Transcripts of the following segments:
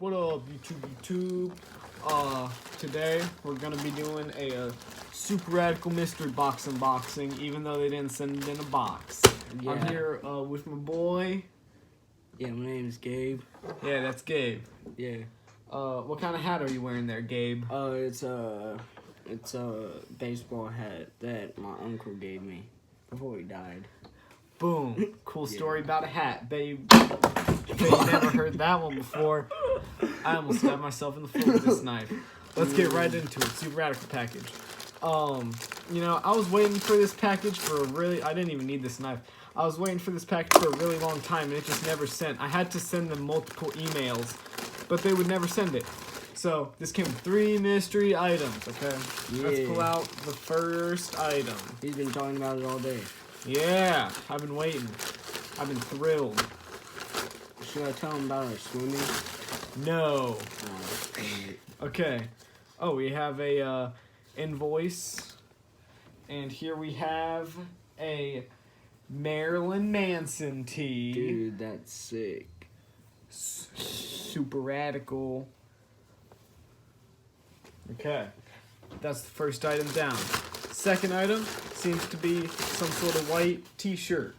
What up, YouTube? Today we're gonna be doing a Superrradical mystery box unboxing, even though they didn't send it in a box. Yeah. I'm here with my boy. Yeah, my name's Gabe. Yeah, that's Gabe. Yeah. What kind of hat are you wearing there, Gabe? It's a baseball hat that my uncle gave me before he died. Boom. Cool Yeah. story about a hat, babe. Bet you never heard that one before. I almost stabbed myself in the foot with this knife. Let's get right into it. Superrradical package. You know, I was waiting for this package for I didn't even need this knife. I was waiting for this package for a really long time, and it just never sent. I had to send them multiple emails, but they would never send it. So, this came with 3 mystery items, okay? Yeah. Let's pull out the first item. He's been talking about it all day. Yeah, I've been waiting. I've been thrilled. Should I tell him about our swimming? No. Oh, dang it. Okay. Oh, we have a invoice. And here we have a Marilyn Manson tee. Dude, that's sick. Superrradical. Okay. That's the first item down. Second item seems to be some sort of white t-shirt.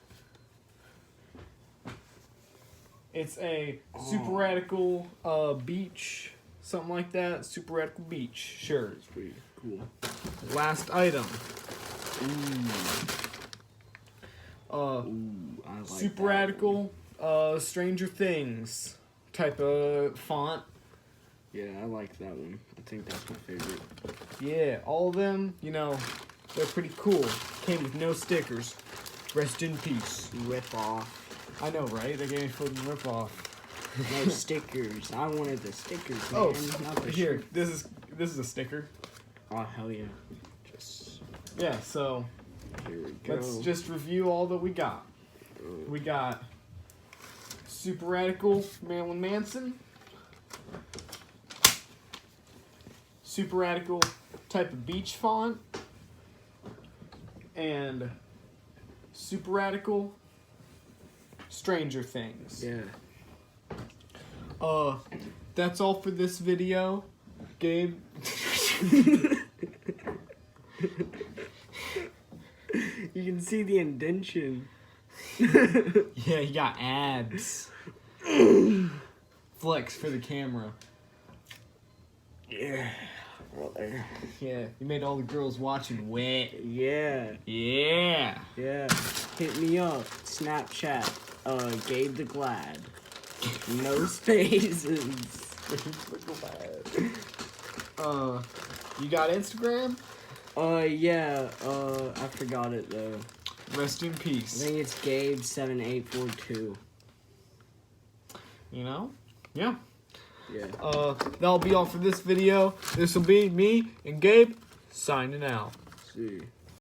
It's a Superrradical beach, something like that. Superrradical beach shirt. That's pretty cool. Last item. Ooh, I like Superrradical Stranger Things type of font. Yeah, I like that one. I think that's my favorite. Yeah, all of them, you know, they're pretty cool. Came with no stickers. Rest in peace. Rip off. I know, right? They gave me fucking rip off. No stickers. I wanted the stickers, man. Oh, not the here. shirt. This is a sticker. Oh, hell yeah. Just Yeah, so here we go. let's just review all that we got. We got Superrradical Marilyn Manson. Superrradical type of beach font. And Superrradical Stranger Things. Yeah. That's all for this video. Gabe. You can see the indention. Yeah, he got abs. Flex for the camera. Yeah. Well, there. Yeah, you made all the girls watching wet. Yeah. Yeah. Yeah. Hit me up. Snapchat. Gabe the Glad. No spaces. You got Instagram? Yeah. I forgot it though. Rest in I peace. think it's Gabe7842. You know? Yeah. Yeah. That'll be all for this video. This will be me and Gabe signing out. See.